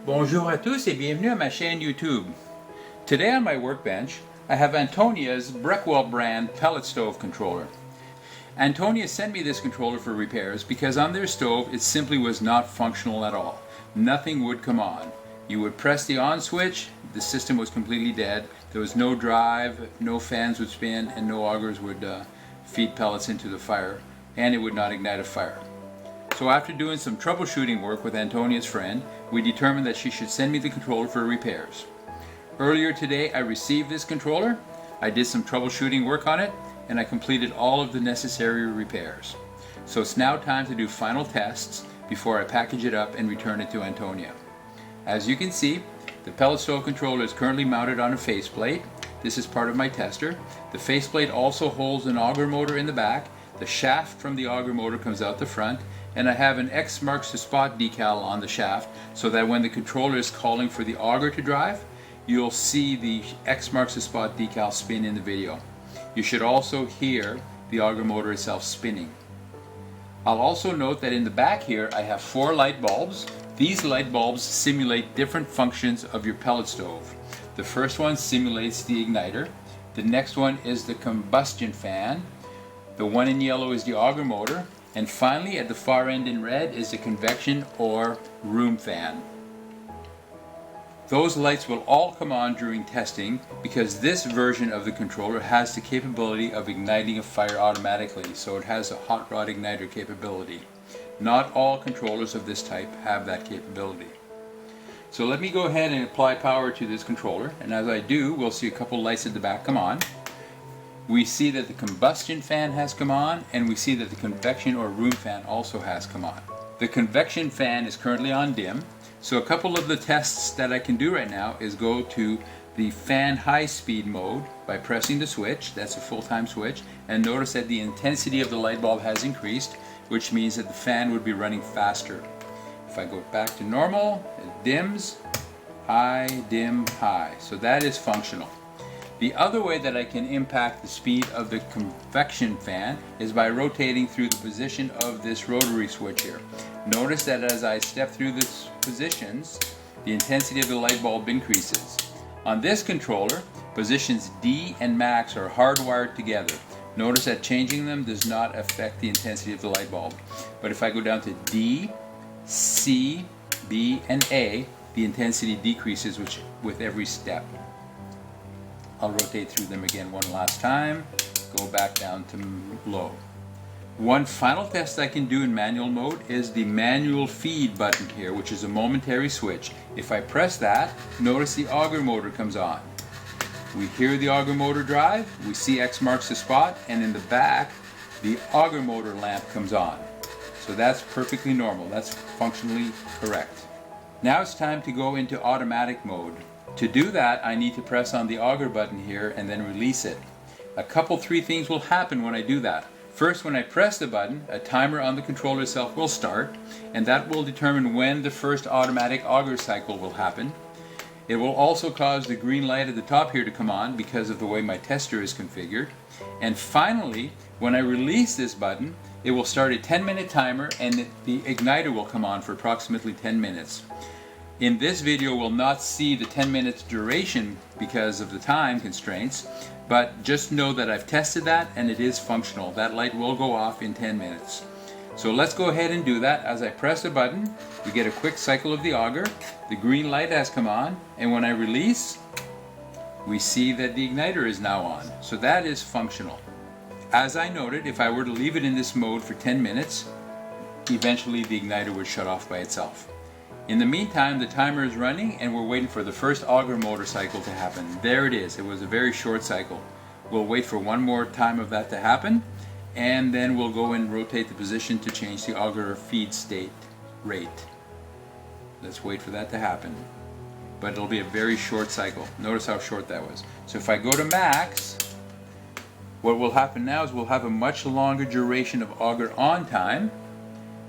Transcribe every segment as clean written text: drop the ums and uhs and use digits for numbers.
Bonjour à tous et bienvenue à ma chaîne YouTube. Today on my workbench I have Antonia's Breckwell brand Pellet Stove Controller. Antonia sent me this controller for repairs because on their stove it simply was not functional at all. Nothing would come on. You would press the on switch, the system was completely dead, there was no drive, no fans would spin, and no augers would feed pellets into the fire, and it would not ignite a fire. So after doing some troubleshooting work with Antonia's friend, we determined that she should send me the controller for repairs. Earlier today I received this controller, I did some troubleshooting work on it, and I completed all of the necessary repairs. So it's now time to do final tests before I package it up and return it to Antonia. As you can see, the pellet stove controller is currently mounted on a faceplate. This is part of my tester. The faceplate also holds an auger motor in the back. The shaft from the auger motor comes out the front, and I have an X marks the spot decal on the shaft so that when the controller is calling for the auger to drive, you'll see the X marks the spot decal spin in the video. You should also hear the auger motor itself spinning. I'll also note that in the back here I have 4 light bulbs. These light bulbs simulate different functions of your pellet stove. The first one simulates the igniter. The next one is the combustion fan. The one in yellow is the auger motor. And finally, at the far end in red is the convection or room fan. Those lights will all come on during testing because this version of the controller has the capability of igniting a fire automatically, so it has a hot rod igniter capability. Not all controllers of this type have that capability. So let me go ahead and apply power to this controller, and as I do, we'll see a couple lights at the back come on. We see that the combustion fan has come on, and we see that the convection or room fan also has come on. The convection fan is currently on dim, so a couple of the tests that I can do right now is go to the fan high speed mode by pressing the switch. That's a full-time switch, and notice that the intensity of the light bulb has increased, which means that the fan would be running faster. If I go back to normal, it dims, high, dim, high. So that is functional. The other way that I can impact the speed of the convection fan is by rotating through the position of this rotary switch here. Notice that as I step through these positions, the intensity of the light bulb increases. On this controller, positions D and max are hardwired together. Notice that changing them does not affect the intensity of the light bulb. But if I go down to D, C, B, and A, the intensity decreases with every step. I'll rotate through them again one last time, go back down to low. One final test I can do in manual mode is the manual feed button here, which is a momentary switch. If I press that, notice the auger motor comes on. We hear the auger motor drive, we see X marks the spot, and in the back, the auger motor lamp comes on. So that's perfectly normal, that's functionally correct. Now it's time to go into automatic mode. To do that, I need to press on the auger button here and then release it. Three things will happen when I do that. First, when I press the button, a timer on the controller itself will start, and that will determine when the first automatic auger cycle will happen. It will also cause the green light at the top here to come on because of the way my tester is configured. And finally, when I release this button, it will start a 10-minute timer, and the igniter will come on for approximately 10 minutes. In this video we'll not see the 10 minutes duration because of the time constraints, but just know that I've tested that and it is functional. That light will go off in 10 minutes. So let's go ahead and do that. As I press the button, we get a quick cycle of the auger, the green light has come on, and when I release, we see that the igniter is now on. So that is functional. As I noted, if I were to leave it in this mode for 10 minutes, eventually the igniter would shut off by itself. In the meantime, the timer is running and we're waiting for the first auger motor cycle to happen. There it is. It was a very short cycle. We'll wait for one more time of that to happen, and then we'll go and rotate the position to change the auger feed state rate. Let's wait for that to happen. But it'll be a very short cycle. Notice how short that was. So if I go to max, what will happen now is we'll have a much longer duration of auger on time,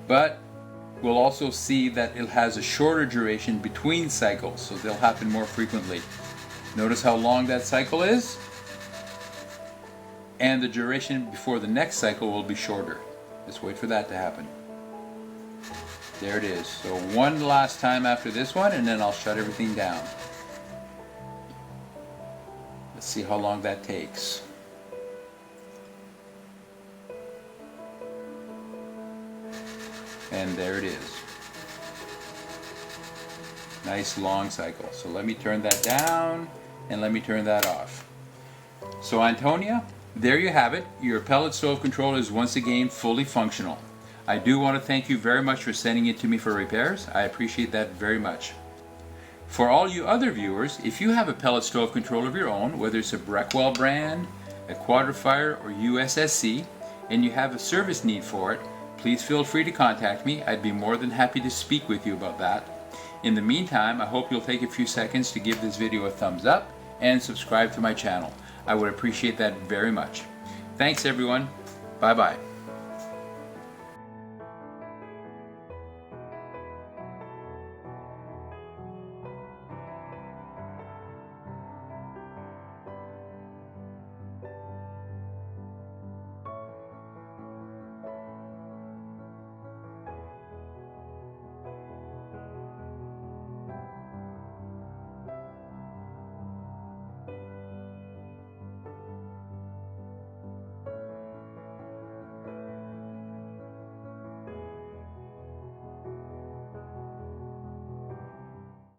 but we'll also see that it has a shorter duration between cycles, so they'll happen more frequently. Notice how long that cycle is, and the duration before the next cycle will be shorter. Just wait for that to happen. There it is. So one last time after this one, and then I'll shut everything down. Let's see how long that takes. And there it is. Nice long cycle. So let me turn that down and let me turn that off. So Antonia, there you have it. Your pellet stove controller is once again fully functional. I do want to thank you very much for sending it to me for repairs. I appreciate that very much. For all you other viewers, if you have a pellet stove controller of your own, whether it's a Breckwell brand, a Quadrifire, or USSC, and you have a service need for it, please feel free to contact me. I'd be more than happy to speak with you about that. In the meantime, I hope you'll take a few seconds to give this video a thumbs up and subscribe to my channel. I would appreciate that very much. Thanks everyone. Bye bye.